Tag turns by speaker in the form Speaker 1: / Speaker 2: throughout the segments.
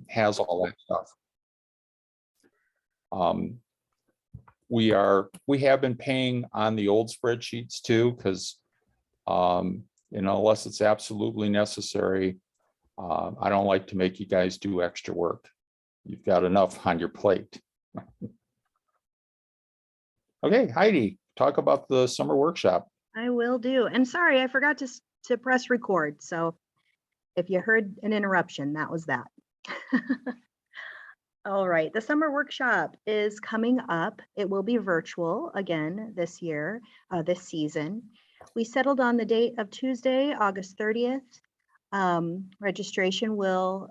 Speaker 1: has all that stuff. We have been paying on the old spreadsheets too, because unless it's absolutely necessary, I don't like to make you guys do extra work. You've got enough on your plate. Okay, Heidi, talk about the summer workshop.
Speaker 2: I will do. And sorry, I forgot to press record. So if you heard an interruption, that was that. All right, the summer workshop is coming up. It will be virtual again this year, this season. We settled on the date of Tuesday, August 30th. Registration will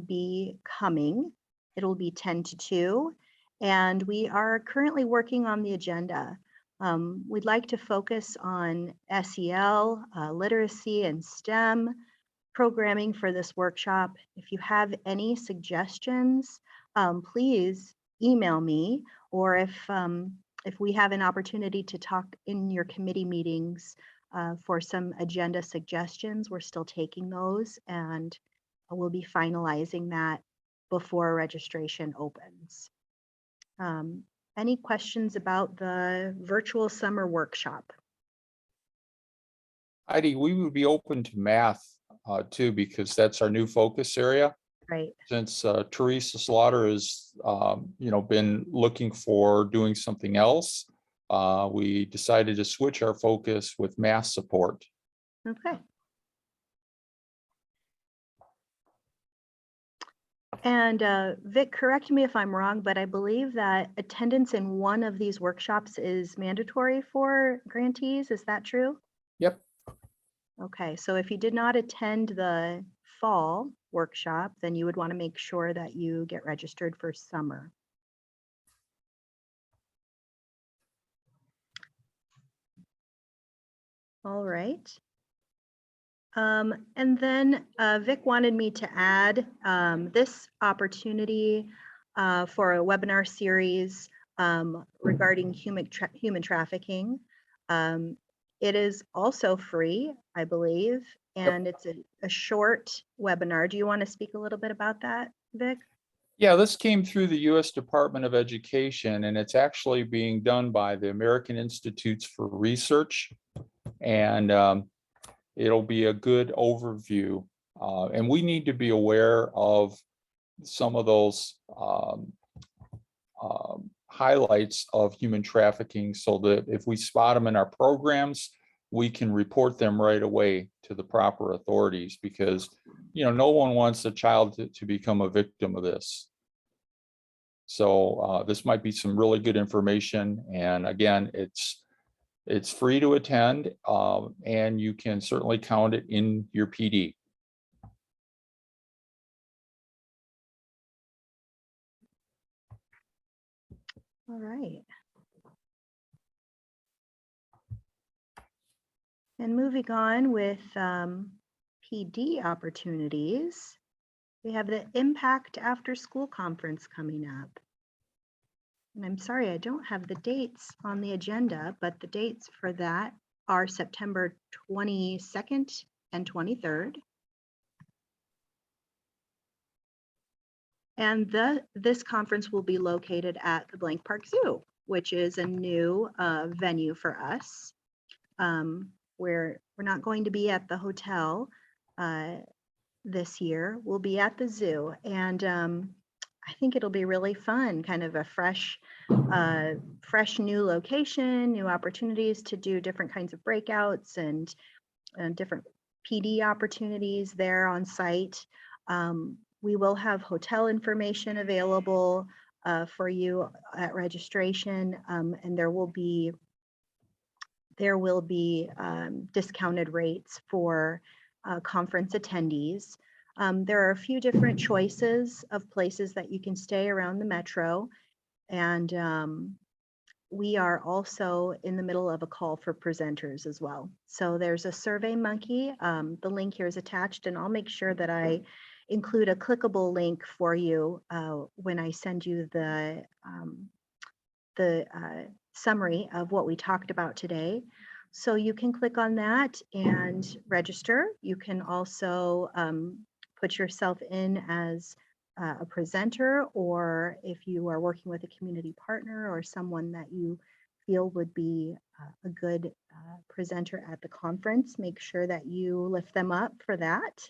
Speaker 2: be coming. It'll be 10 to 2. And we are currently working on the agenda. We'd like to focus on SEL, literacy, and STEM programming for this workshop. If you have any suggestions, please email me, or if we have an opportunity to talk in your committee meetings for some agenda suggestions, we're still taking those, and we'll be finalizing that before registration opens. Any questions about the virtual summer workshop?
Speaker 1: Heidi, we would be open to math too, because that's our new focus area.
Speaker 2: Right.
Speaker 1: Since Teresa Slaughter has, been looking for doing something else, we decided to switch our focus with math support.
Speaker 2: Okay. And Vic, correct me if I'm wrong, but I believe that attendance in one of these workshops is mandatory for grantees. Is that true?
Speaker 1: Yep.
Speaker 2: Okay, so if you did not attend the fall workshop, then you would want to make sure that you get registered for summer. All right. And then Vic wanted me to add this opportunity for a webinar series regarding human trafficking. It is also free, I believe, and it's a short webinar. Do you want to speak a little bit about that, Vic?
Speaker 1: Yeah, this came through the U.S. Department of Education, and it's actually being done by the American Institutes for Research. And it'll be a good overview. And we need to be aware of some of those highlights of human trafficking, so that if we spot them in our programs, we can report them right away to the proper authorities, because no one wants a child to become a victim of this. So this might be some really good information. And again, it's free to attend, and you can certainly count it in your PD.
Speaker 2: All right. And moving on with PD opportunities, we have the Impact After School Conference coming up. And I'm sorry, I don't have the dates on the agenda, but the dates for that are September 22nd and 23rd. And this conference will be located at the Blank Park Zoo, which is a new venue for us. We're not going to be at the hotel this year. We'll be at the zoo, and I think it'll be really fun, kind of a fresh new location, new opportunities to do different kinds of breakouts and different PD opportunities there on site. We will have hotel information available for you at registration, and there will be discounted rates for conference attendees. There are a few different choices of places that you can stay around the metro, and we are also in the middle of a call for presenters as well. So there's a SurveyMonkey. The link here is attached, and I'll make sure that I include a clickable link for you when I send you the summary of what we talked about today. So you can click on that and register. You can also put yourself in as a presenter, or if you are working with a community partner or someone that you feel would be a good presenter at the conference, make sure that you lift them up for that.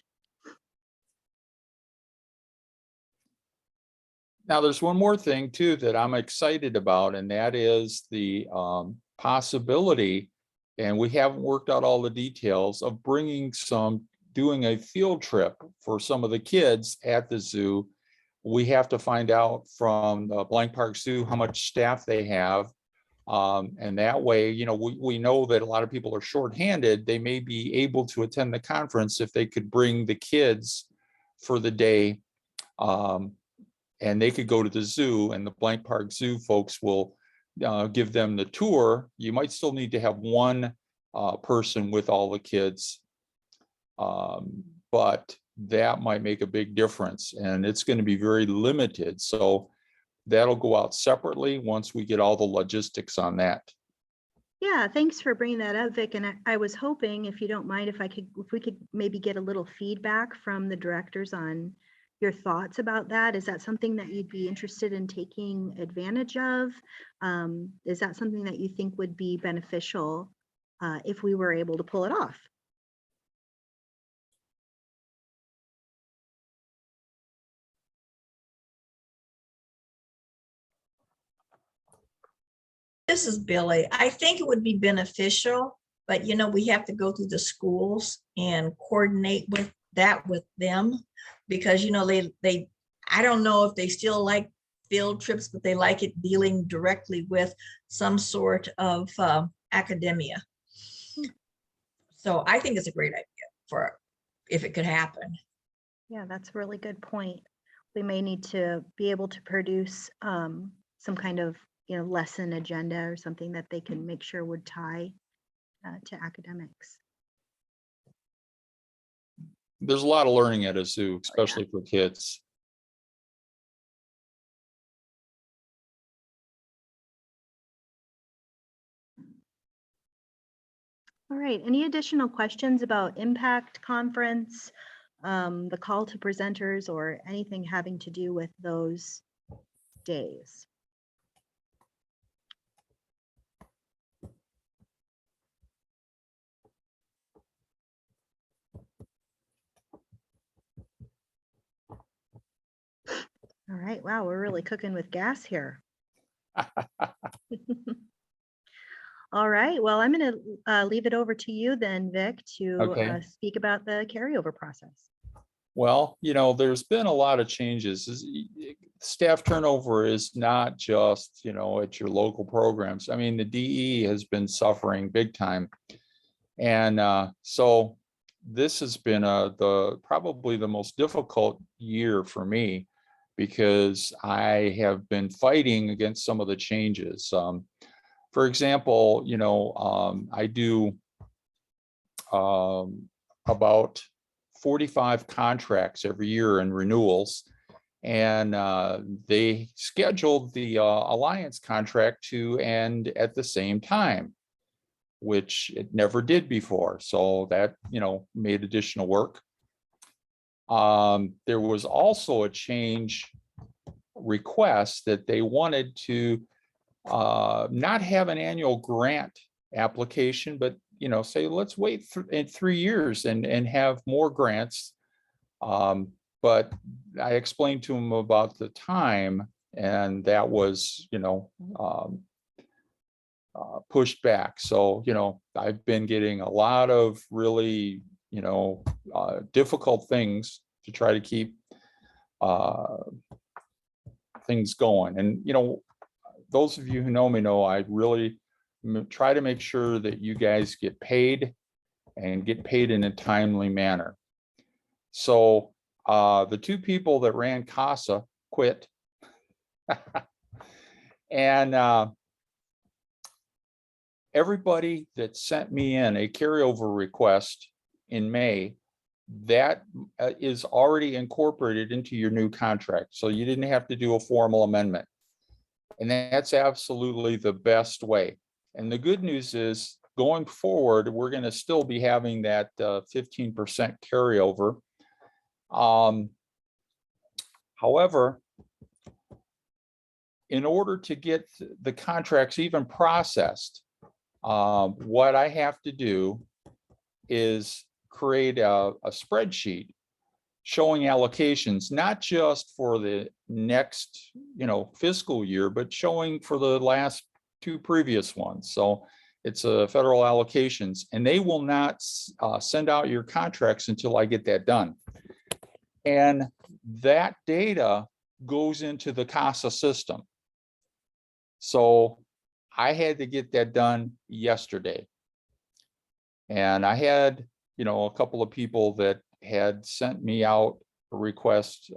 Speaker 1: Now, there's one more thing too that I'm excited about, and that is the possibility, and we haven't worked out all the details, of doing a field trip for some of the kids at the zoo. We have to find out from the Blank Park Zoo how much staff they have. And that way, we know that a lot of people are shorthanded. They may be able to attend the conference if they could bring the kids for the day. And they could go to the zoo, and the Blank Park Zoo folks will give them the tour. You might still need to have one person with all the kids, but that might make a big difference, and it's going to be very limited. So that'll go out separately once we get all the logistics on that.
Speaker 2: Yeah, thanks for bringing that up, Vic. And I was hoping, if you don't mind, if we could maybe get a little feedback from the directors on your thoughts about that. Is that something that you'd be interested in taking advantage of? Is that something that you think would be beneficial if we were able to pull it off?
Speaker 3: This is Billy. I think it would be beneficial, but we have to go through the schools and coordinate with them, because I don't know if they still like field trips, but they like it dealing directly with some sort of academia. So I think it's a great idea if it could happen.
Speaker 2: Yeah, that's a really good point. We may need to be able to produce some kind of lesson agenda or something that they can make sure would tie to academics.
Speaker 1: There's a lot of learning at a zoo, especially for kids.
Speaker 2: All right, any additional questions about Impact Conference, the call to presenters, or anything having to do with those days? All right, wow, we're really cooking with gas here. All right, well, I'm going to leave it over to you then, Vic, to speak about the carryover process.
Speaker 1: Well, there's been a lot of changes. Staff turnover is not just, at your local programs. I mean, the DE has been suffering big time. And so this has been probably the most difficult year for me, because I have been fighting against some of the changes. For example, I do about 45 contracts every year in renewals, and they scheduled the Alliance contract to end at the same time, which it never did before. So that, made additional work. There was also a change request that they wanted to not have an annual grant application, but say, let's wait in 3 years and have more grants. But I explained to them about the time, and that was pushed back. So I've been getting a lot of really difficult things to try to keep things going. And those of you who know me know I really try to make sure that you guys get paid, and get paid in a timely manner. So the two people that ran CASA quit. And everybody that sent me in a carryover request in May, that is already incorporated into your new contract. So you didn't have to do a formal amendment. And that's absolutely the best way. And the good news is, going forward, we're going to still be having that 15% carryover. However, in order to get the contracts even processed, what I have to do is create a spreadsheet showing allocations, not just for the next, fiscal year, but showing for the last 2 previous ones. So it's a federal allocations, and they will not send out your contracts until I get that done. And that data goes into the CASA system. So I had to get that done yesterday. And I had, a couple of people that had sent me out a request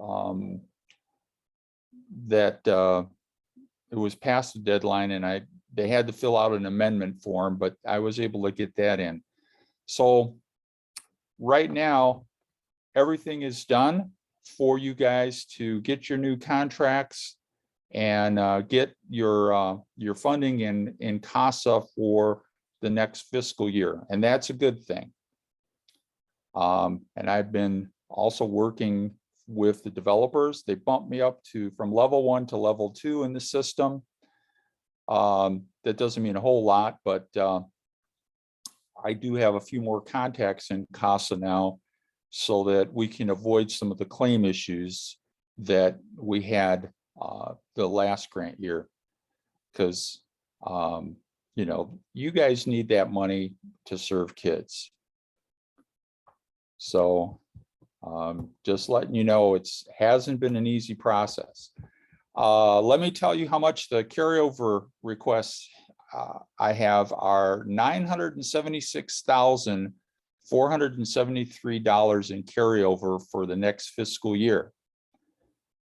Speaker 1: that it was past the deadline, and they had to fill out an amendment form, but I was able to get that in. So right now, everything is done for you guys to get your new contracts and get your funding in CASA for the next fiscal year, and that's a good thing. And I've been also working with the developers. They bumped me up from level 1 to level 2 in the system. That doesn't mean a whole lot, but I do have a few more contacts in CASA now, so that we can avoid some of the claim issues that we had the last grant year. Because you guys need that money to serve kids. So just letting you know, it hasn't been an easy process. Let me tell you how much the carryover requests I have are $976,473 in carryover for the next fiscal year.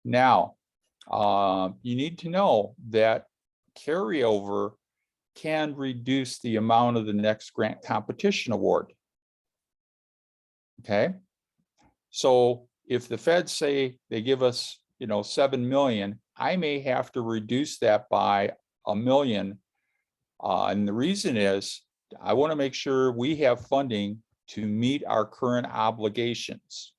Speaker 1: Now, you need to know that carryover can reduce the amount of the next grant competition award. Okay, so if the feds say they give us, 7 million, I may have to reduce that by $1 million. And the reason is I want to make sure we have funding to meet our current obligations.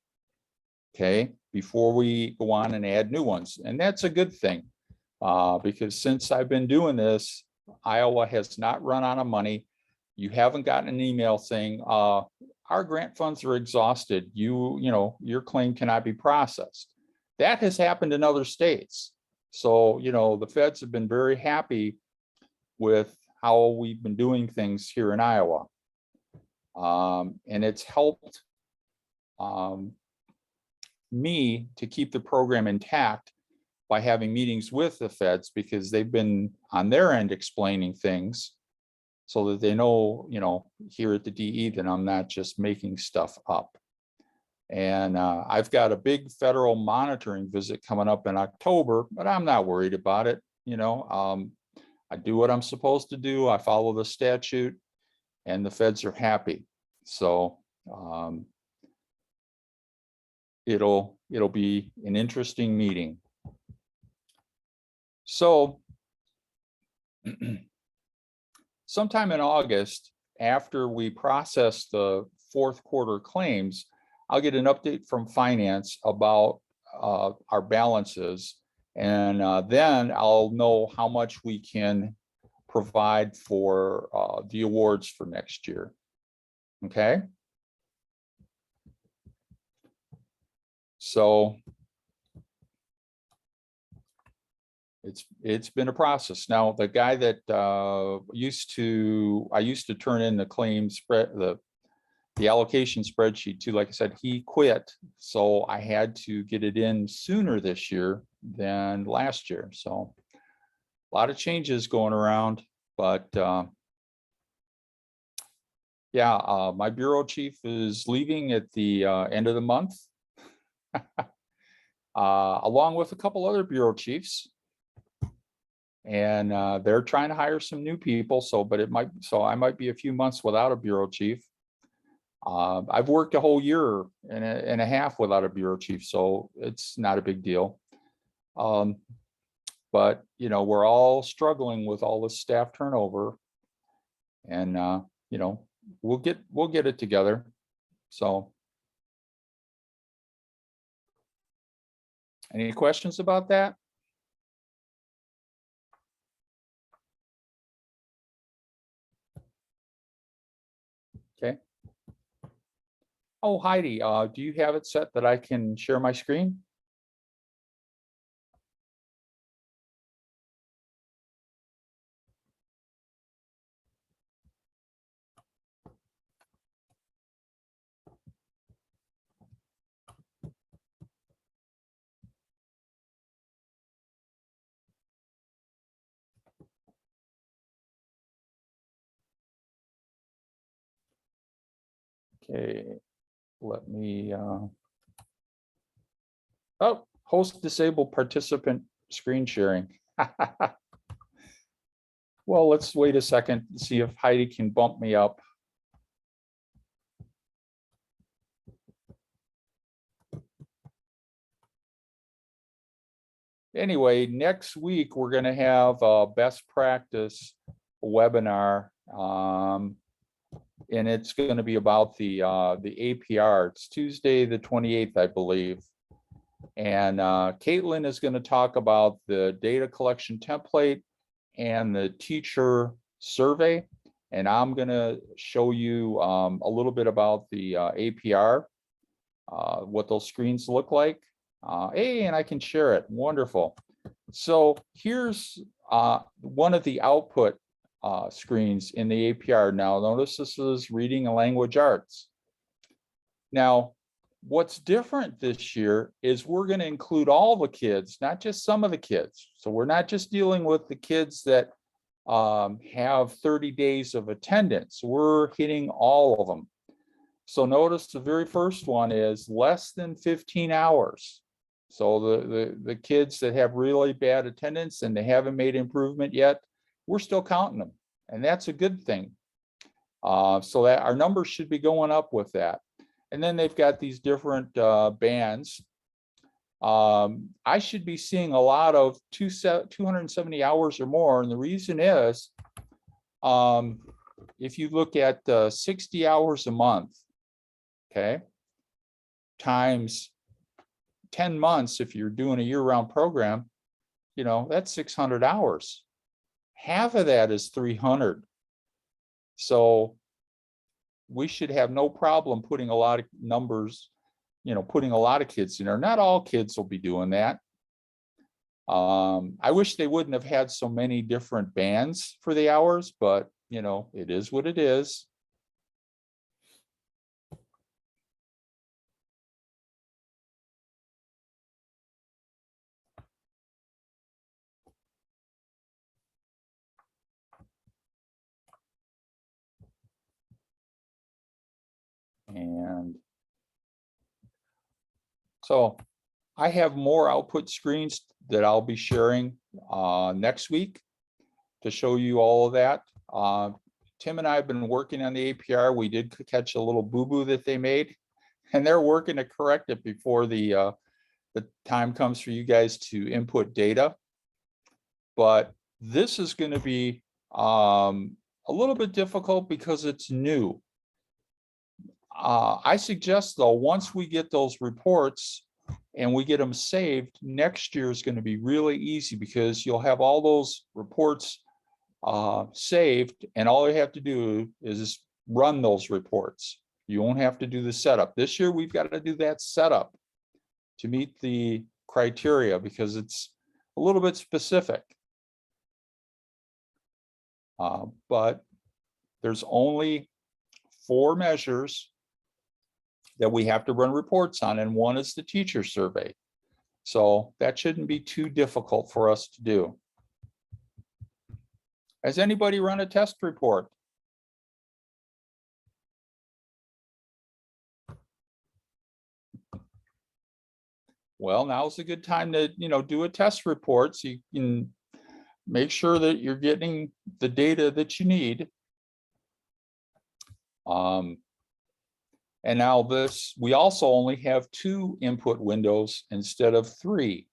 Speaker 1: Okay, before we go on and add new ones. And that's a good thing, because since I've been doing this, Iowa has not run out of money. You haven't gotten an email saying, our grant funds are exhausted. Your claim cannot be processed. That has happened in other states. So, the feds have been very happy with how we've been doing things here in Iowa. And it's helped me to keep the program intact by having meetings with the feds, because they've been on their end explaining things so that they know, here at the DE that I'm not just making stuff up. And I've got a big federal monitoring visit coming up in October, but I'm not worried about it. I do what I'm supposed to do. I follow the statute, and the feds are happy. So it'll be an interesting meeting. So sometime in August, after we process the fourth quarter claims, I'll get an update from finance about our balances, and then I'll know how much we can provide for the awards for next year. Okay. So it's been a process. Now, the guy that I used to turn in the claim spread, the allocation spreadsheet to, like I said, he quit. So I had to get it in sooner this year than last year. So a lot of changes going around, but yeah, my bureau chief is leaving at the end of the month, along with a couple other bureau chiefs. And they're trying to hire some new people. So I might be a few months without a bureau chief. I've worked a whole year and a half without a bureau chief, so it's not a big deal. But we're all struggling with all this staff turnover, and we'll get it together. So Any questions about that? Okay. Oh, Heidi, do you have it set that I can share my screen? Okay, let me, oh, host disabled participant screen sharing. Well, let's wait a second to see if Heidi can bump me up. Anyway, next week, we're gonna have a best practice webinar. And it's gonna be about the APR. It's Tuesday, the 28th, I believe. And Caitlin is gonna talk about the data collection template and the teacher survey. And I'm gonna show you a little bit about the APR, what those screens look like. Hey, and I can share it. Wonderful. So here's one of the output screens in the APR. Now, notice this is reading and language arts. Now, what's different this year is we're going to include all the kids, not just some of the kids. So we're not just dealing with the kids that have 30 days of attendance. We're hitting all of them. So notice the very first one is less than 15 hours. So the kids that have really bad attendance and they haven't made improvement yet, we're still counting them. And that's a good thing. So that our numbers should be going up with that. And then they've got these different bands. I should be seeing a lot of 270 hours or more. And the reason is, if you look at 60 hours a month, okay, times 10 months, if you're doing a year-round program, you know, that's 600 hours. Half of that is 300. So we should have no problem putting a lot of numbers, you know, putting a lot of kids in there. Not all kids will be doing that. I wish they wouldn't have had so many different bands for the hours, but you know, it is what it is. And so I have more output screens that I'll be sharing next week to show you all of that. Tim and I have been working on the APR. We did catch a little boo-boo that they made, and they're working to correct it before the time comes for you guys to input data. But this is going to be a little bit difficult because it's new. I suggest though, once we get those reports and we get them saved, next year is going to be really easy because you'll have all those reports saved, and all you have to do is run those reports. You won't have to do the setup. This year we've got to do that setup to meet the criteria because it's a little bit specific. But there's only 4 measures that we have to run reports on, and one is the teacher survey. So that shouldn't be too difficult for us to do. Has anybody run a test report? Well, now's a good time to, you know, do a test report so you can make sure that you're getting the data that you need. And now this, we also only have 2 input windows instead of 3,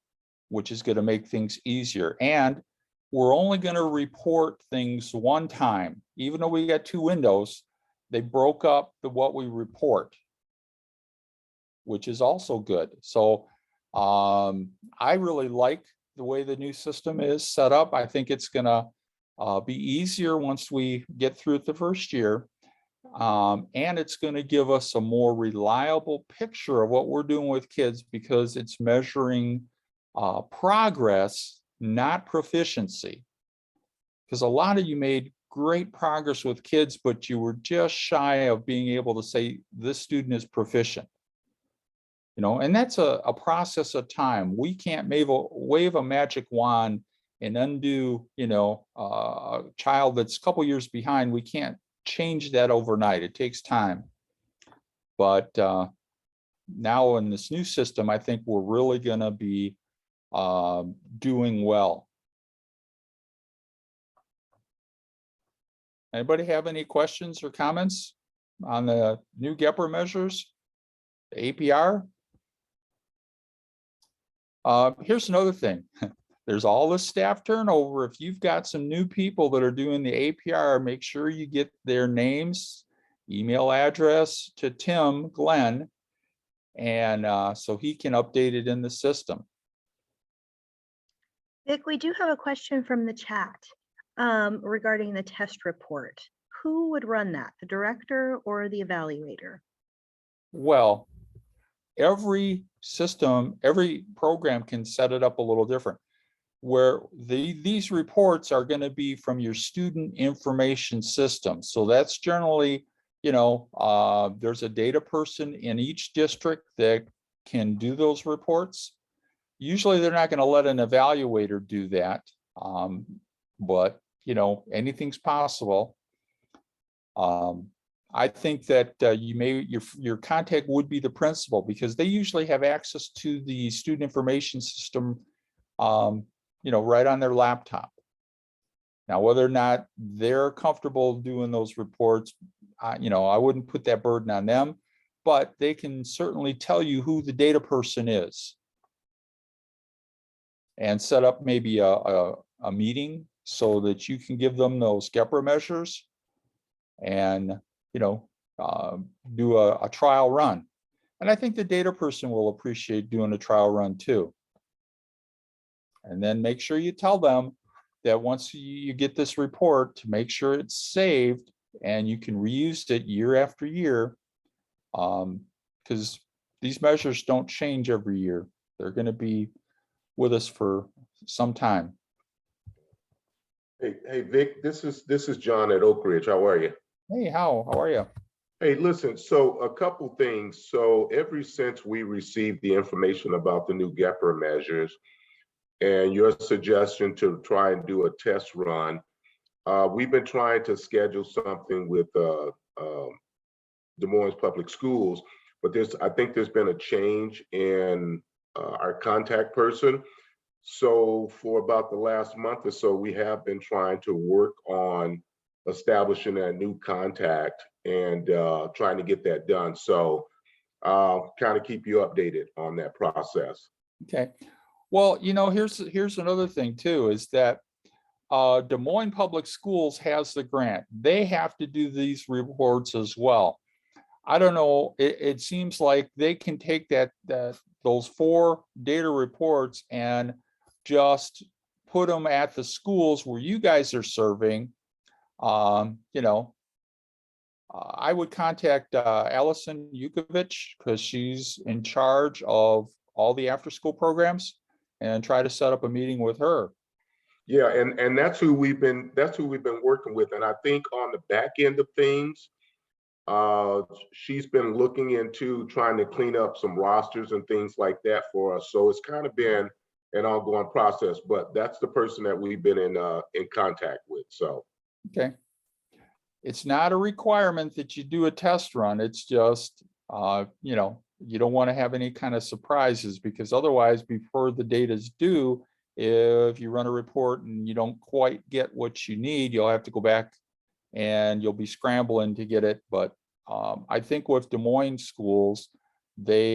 Speaker 1: which is going to make things easier. And we're only going to report things one time. Even though we got 2 windows, they broke up what we report, which is also good. So I really like the way the new system is set up. I think it's gonna be easier once we get through it the first year. And it's gonna give us a more reliable picture of what we're doing with kids because it's measuring progress, not proficiency. Because a lot of you made great progress with kids, but you were just shy of being able to say this student is proficient. You know, and that's a process of time. We can't wave a magic wand and undo, you know, a child that's a couple years behind. We can't change that overnight. It takes time. But now in this new system, I think we're really going to be doing well. Anybody have any questions or comments on the new GEPR measures, the APR? Here's another thing. There's all this staff turnover. If you've got some new people that are doing the APR, make sure you get their names, email address to Tim Glenn, and so he can update it in the system.
Speaker 2: Vic, we do have a question from the chat regarding the test report. Who would run that, the director or the evaluator?
Speaker 1: Well, every system, every program can set it up a little different. Where these reports are going to be from your student information system. So that's generally, you know, there's a data person in each district that can do those reports. Usually they're not going to let an evaluator do that, but you know, anything's possible. I think that your contact would be the principal because they usually have access to the student information system, you know, right on their laptop. Now, whether or not they're comfortable doing those reports, you know, I wouldn't put that burden on them, but they can certainly tell you who the data person is and set up maybe a meeting so that you can give them those GEPR measures and, you know, do a trial run. And I think the data person will appreciate doing a trial run too. And then make sure you tell them that once you get this report, to make sure it's saved and you can reuse it year after year, because these measures don't change every year. They're going to be with us for some time.
Speaker 4: Hey, Vic, this is John at Oak Ridge. How are you?
Speaker 1: Hey, how are you?
Speaker 4: Hey, listen, so a couple things. So ever since we received the information about the new GEPR measures and your suggestion to try and do a test run, we've been trying to schedule something with Des Moines Public Schools, but I think there's been a change in our contact person. So for about the last month or so, we have been trying to work on establishing a new contact and trying to get that done. So kind of keep you updated on that process.
Speaker 1: Okay. Well, you know, here's another thing too, is that Des Moines Public Schools has the grant. They have to do these reports as well. I don't know, it seems like they can take those 4 data reports and just put them at the schools where you guys are serving. You know, I would contact Allison Yukovich because she's in charge of all the after-school programs and try to set up a meeting with her.
Speaker 4: Yeah, and that's who we've been working with. And I think on the back end of things, she's been looking into trying to clean up some rosters and things like that for us. So it's kind of been an ongoing process, but that's the person that we've been in contact with. So
Speaker 1: okay, it's not a requirement that you do a test run. It's just you know, you don't want to have any kind of surprises because otherwise, before the data's due, if you run a report and you don't quite get what you need, you'll have to go back and you'll be scrambling to get it. But I think with Des Moines schools, they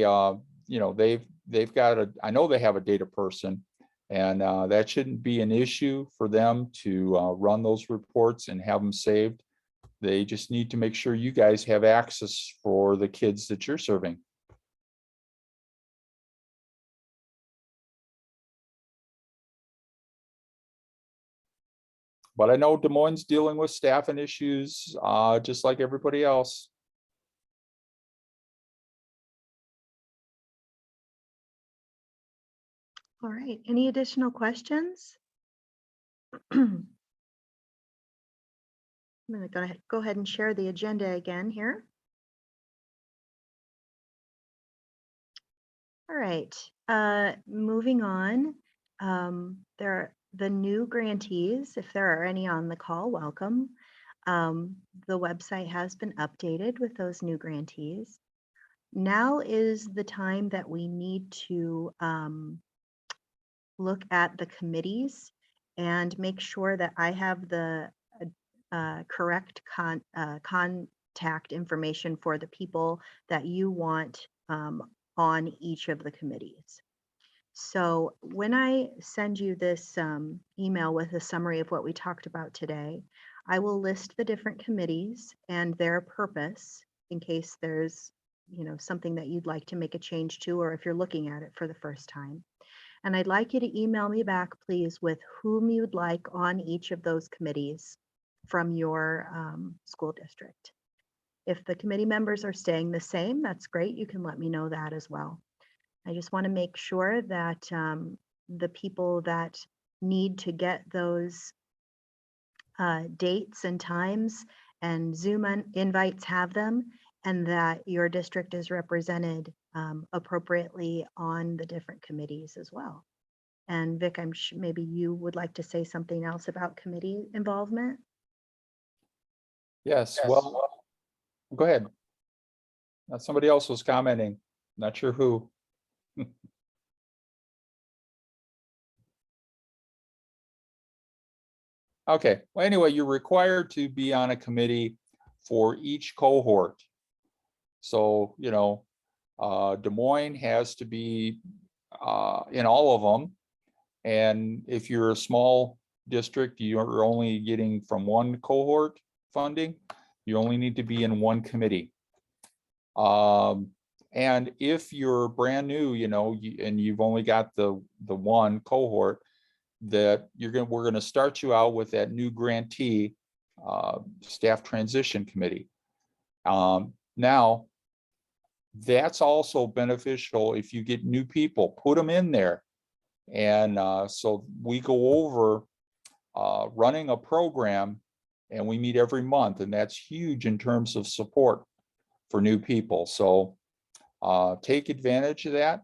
Speaker 1: you know, they've got I know they have a data person, and that shouldn't be an issue for them to run those reports and have them saved. They just need to make sure you guys have access for the kids that you're serving. But I know Des Moines dealing with staffing issues, just like everybody else.
Speaker 2: All right, any additional questions? I'm going to go ahead and share the agenda again here. All right, moving on. There are the new grantees, if there are any on the call, welcome. The website has been updated with those new grantees. Now is the time that we need to look at the committees and make sure that I have the correct contact information for the people that you want on each of the committees. So when I send you this email with a summary of what we talked about today, I will list the different committees and their purpose in case there's, something that you'd like to make a change to, or if you're looking at it for the first time. And I'd like you to email me back, please, with whom you'd like on each of those committees from your school district. If the committee members are staying the same, that's great. You can let me know that as well. I just want to make sure that the people that need to get those dates and times and Zoom invites have them, and that your district is represented appropriately on the different committees as well. And Vic, I'm sure maybe you would like to say something else about committee involvement.
Speaker 1: Yes, well, go ahead. Somebody else was commenting, not sure who. Okay, well, anyway, you're required to be on a committee for each cohort. So, Des Moines has to be in all of them. And if you're a small district, you're only getting from one cohort funding, you only need to be in one committee. And if you're brand new, and you've only got the one cohort, that we're gonna start you out with that new grantee staff transition committee. Now, that's also beneficial if you get new people, put them in there. And so we go over running a program, and we meet every month, and that's huge in terms of support for new people. So take advantage of that.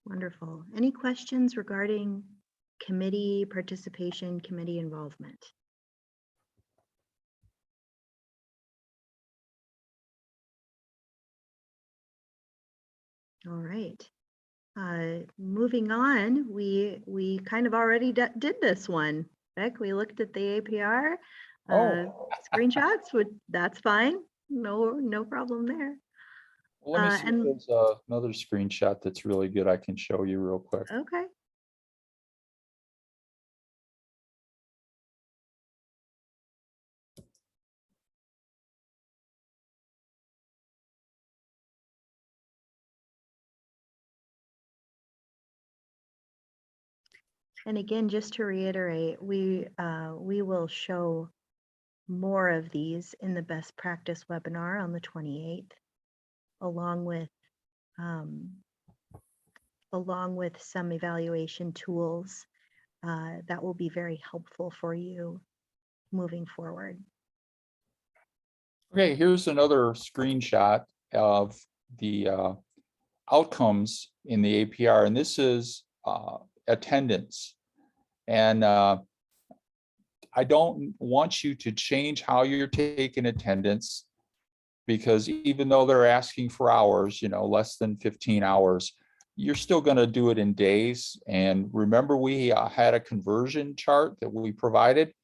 Speaker 2: Wonderful. Any questions regarding committee participation, committee involvement? All right. Moving on, we kind of already did this one. Beck, we looked at the APR screenshots. That's fine. No problem there.
Speaker 1: Let me see
Speaker 2: and-
Speaker 1: if there's another screenshot that's really good I can show you real quick.
Speaker 2: Okay. And again, just to reiterate, we will show more of these in the best practice webinar on the 28th, along with some evaluation tools that will be very helpful for you moving forward.
Speaker 1: Okay, here's another screenshot of the outcomes in the APR, and this is attendance. And I don't want you to change how you're taking attendance, because even though they're asking for hours, less than 15 hours, you're still going to do it in days. And remember, we had a conversion chart that we provided,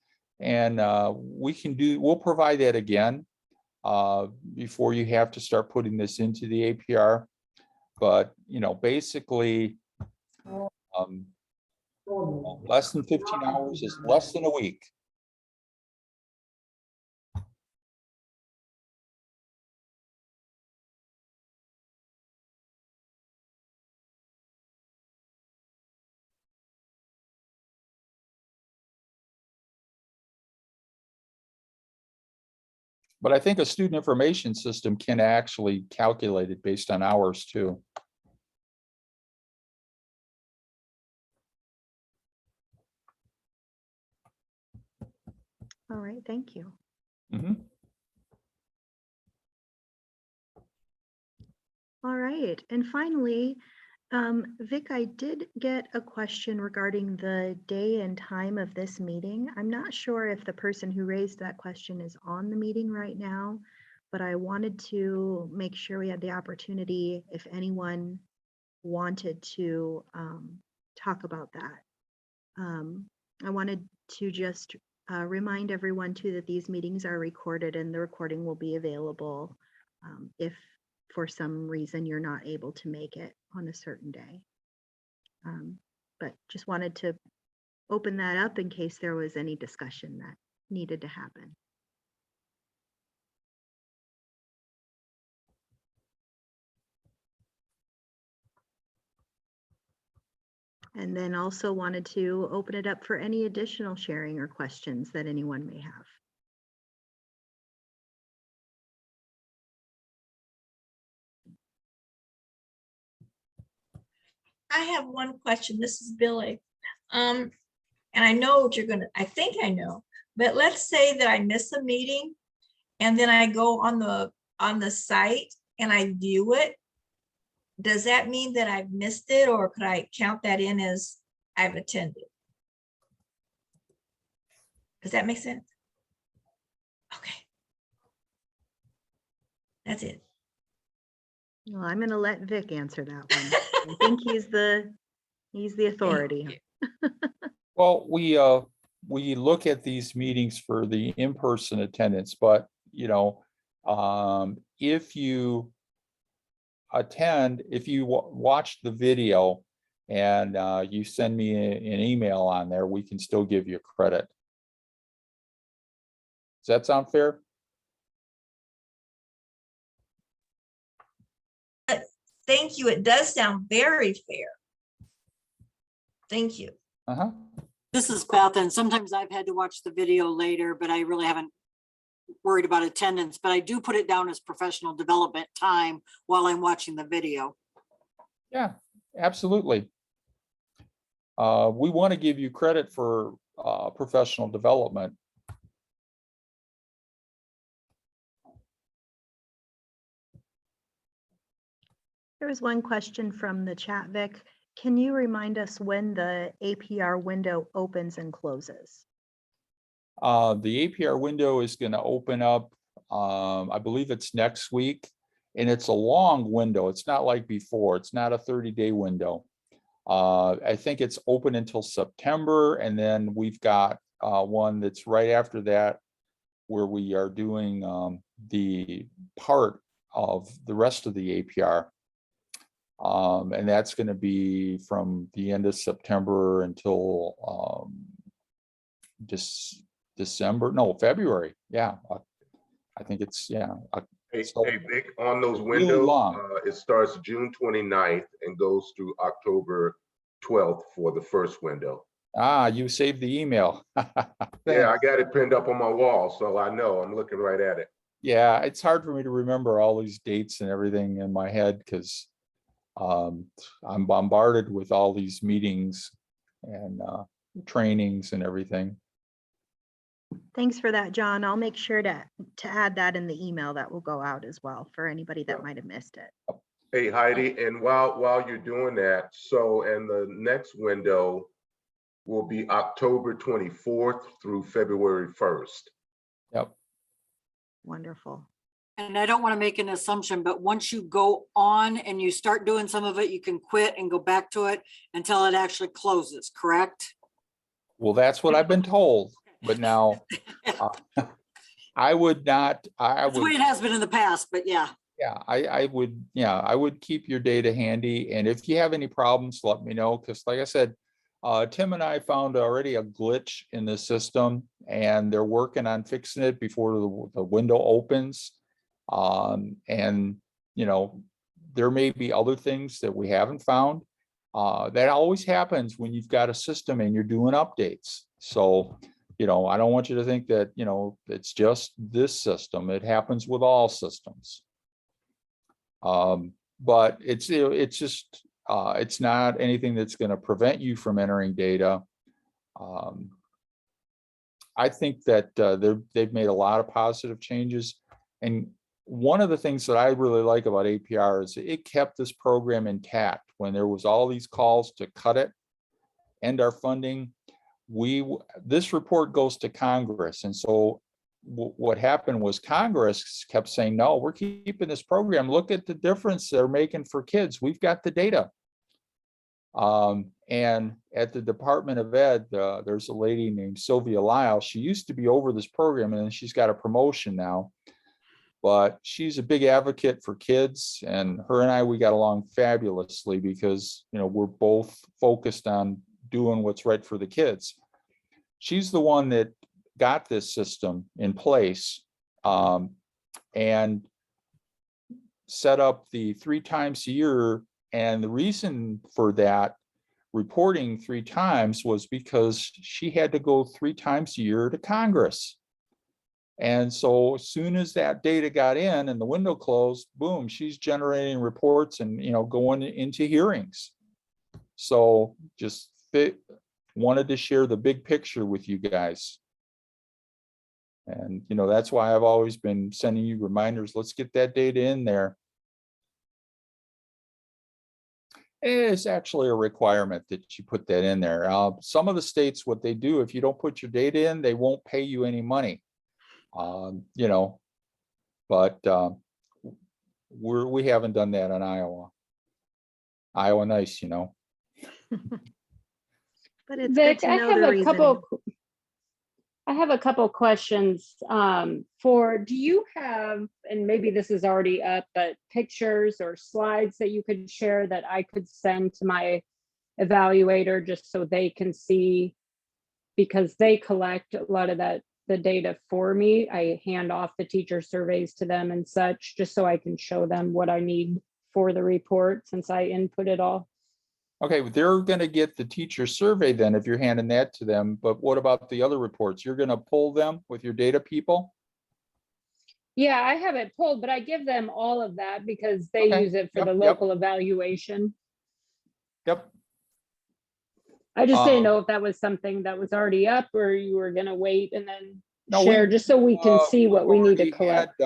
Speaker 1: and we'll provide that again before you have to start putting this into the APR. But, basically, less than 15 hours is less than a week. But I think a student information system can actually calculate it based on hours too.
Speaker 2: All right, thank you.
Speaker 1: Mhm.
Speaker 2: All right, and finally, Vic, I did get a question regarding the day and time of this meeting. I'm not sure if the person who raised that question is on the meeting right now, but I wanted to make sure we had the opportunity if anyone wanted to talk about that. I wanted to just remind everyone too that these meetings are recorded and the recording will be available if for some reason you're not able to make it on a certain day. But just wanted to open that up in case there was any discussion that needed to happen. And then also wanted to open it up for any additional sharing or questions that anyone may have.
Speaker 3: I have one question. This is Billy. And I know what you're gonna, I think I know, but let's say that I miss a meeting and then I go on the site and I view it. Does that mean that I've missed it, or could I count that in as I've attended? Does that make sense? Okay. That's it.
Speaker 2: Well, I'm going to let Vic answer that one. I think he's the authority.
Speaker 1: Well, we look at these meetings for the in-person attendance, but if you attend, if you watch the video and you send me an email on there, we can still give you credit. Does that sound fair?
Speaker 3: Thank you. It does sound very fair. Thank you.
Speaker 1: Uh-huh.
Speaker 5: This is Beth, and sometimes I've had to watch the video later, but I really haven't worried about attendance, but I do put it down as professional development time while I'm watching the video.
Speaker 1: Yeah, absolutely. We want to give you credit for professional development.
Speaker 2: There was one question from the chat, Vic. Can you remind us when the APR window opens and closes?
Speaker 1: The APR window is going to open up, I believe it's next week, and it's a long window. It's not like before. It's not a 30-day window. I think it's open until September, and then we've got one that's right after that where we are doing the part of the rest of the APR. And that's going to be from the end of September until February. Yeah, I think it's, yeah.
Speaker 4: Hey,
Speaker 1: So-
Speaker 4: hey, Vic, on those
Speaker 1: Really
Speaker 4: windows,
Speaker 1: long.
Speaker 4: it starts June 29th and goes through October 12th for the first window.
Speaker 1: You saved the email.
Speaker 4: Yeah, I got it pinned up on my wall, so I know, I'm looking right at it.
Speaker 1: Yeah, it's hard for me to remember all these dates and everything in my head because I'm bombarded with all these meetings and trainings and everything.
Speaker 2: Thanks for that, John. I'll make sure to add that in the email that will go out as well for anybody that might have missed it.
Speaker 4: Hey, Heidi, and while you're doing that, so, and the next window will be October 24th through February 1st.
Speaker 1: Yep.
Speaker 2: Wonderful.
Speaker 5: And I don't want to make an assumption, but once you go on and you start doing some of it, you can quit and go back to it until it actually closes, correct?
Speaker 1: Well, that's what I've been told, but now I would not, I
Speaker 5: That's the way
Speaker 1: would,
Speaker 5: it has been in the past, but yeah.
Speaker 1: yeah, I would keep your data handy. And if you have any problems, let me know. Because like I said, Tim and I found already a glitch in the system and they're working on fixing it before the window opens. And there may be other things that we haven't found. That always happens when you've got a system and you're doing updates. So you know, I don't want you to think that, you know, it's just this system. It happens with all systems. But it's, you know, it's just, it's not anything that's going to prevent you from entering data. I think that they've made a lot of positive changes. And one of the things that I really like about APR is it kept this program intact when there was all these calls to cut it, end our funding. This report goes to Congress. And so what happened was Congress kept saying, no, we're keeping this program. Look at the difference they're making for kids. We've got the data. And at the Department of Ed, there's a lady named Sylvia Lyle. She used to be over this program, and then she's got a promotion now. But she's a big advocate for kids, and her and I, we got along fabulously because, you know, we're both focused on doing what's right for the kids. She's the one that got this system in place, and set up the 3 times a year. And the reason for that reporting 3 times was because she had to go 3 times a year to Congress. And so as soon as that data got in and the window closed, boom, she's generating reports and, you know, going into hearings. So just wanted to share the big picture with you guys. And, you know, that's why I've always been sending you reminders. Let's get that data in there. It's actually a requirement that you put that in there. Some of the states, what they do, if you don't put your data in, they won't pay you any money. You know, but we haven't done that in Iowa. Iowa nice, you know.
Speaker 2: But it's good
Speaker 6: Vic,
Speaker 2: to
Speaker 6: I
Speaker 2: know
Speaker 6: have
Speaker 2: the
Speaker 6: a
Speaker 2: reason.
Speaker 6: couple questions. Do you have, and maybe this is already up, but pictures or slides that you could share that I could send to my evaluator just so they can see, because they collect a lot of the data for me. I hand off the teacher surveys to them and such, just so I can show them what I need for the report since I input it all.
Speaker 1: Okay, they're going to get the teacher survey then if you're handing that to them. But what about the other reports? You're going to pull them with your data people?
Speaker 6: Yeah, I have it pulled, but I give them all of that because they
Speaker 1: Okay.
Speaker 6: use it for
Speaker 1: Yep,
Speaker 6: the
Speaker 1: yep.
Speaker 6: local evaluation.
Speaker 1: Yep.
Speaker 6: I just didn't
Speaker 1: Um,
Speaker 6: know if that was something that was already up or you were gonna wait and then
Speaker 1: No,
Speaker 6: share, just so we can see what we need to collect.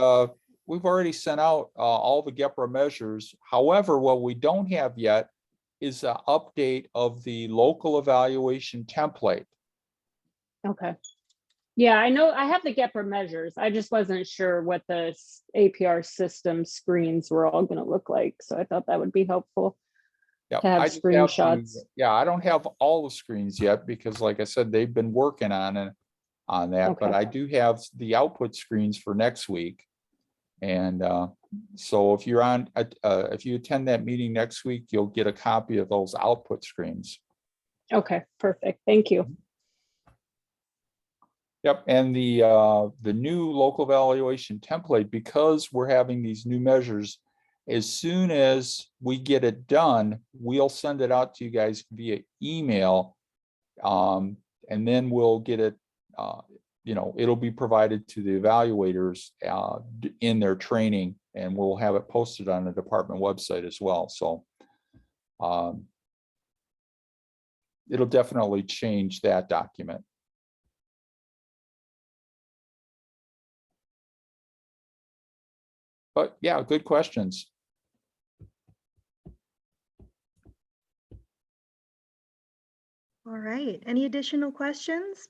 Speaker 1: We've already sent out all the GEPRA measures. However, what we don't have yet is an update of the local evaluation template.
Speaker 6: Okay. Yeah, I know I have the GEPRA measures. I just wasn't sure what the APR system screens were all gonna look like. So I thought that would be helpful
Speaker 1: Yeah,
Speaker 6: to have
Speaker 1: I just
Speaker 6: screenshots.
Speaker 1: yeah, I don't have all the screens yet because like I said, they've been working on that, but
Speaker 6: Okay.
Speaker 1: I do have the output screens for next week. And so if you're on, if you attend that meeting next week, you'll get a copy of those output screens.
Speaker 6: Okay, perfect. Thank you.
Speaker 1: Yep, and the new local evaluation template, because we're having these new measures, as soon as we get it done, we'll send it out to you guys via email. And then we'll get it, you know, it'll be provided to the evaluators in their training, and we'll have it posted on the department website as well. So it'll definitely change that document. But yeah, good questions.
Speaker 2: All right. Any additional questions?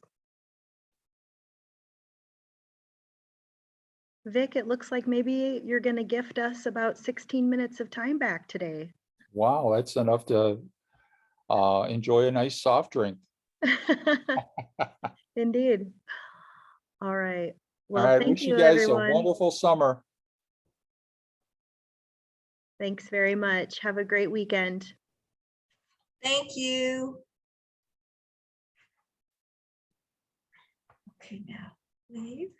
Speaker 2: Vic, it looks like maybe you're going to gift us about 16 minutes of time back today.
Speaker 1: Wow, that's enough to enjoy a nice soft drink.
Speaker 2: Indeed. All right.
Speaker 1: All
Speaker 2: Well,
Speaker 1: right,
Speaker 2: thank
Speaker 1: wish you
Speaker 2: you,
Speaker 1: guys a
Speaker 2: everyone.
Speaker 1: wonderful summer.
Speaker 2: Thanks very much. Have a great weekend.
Speaker 3: Thank you. Okay, now leave.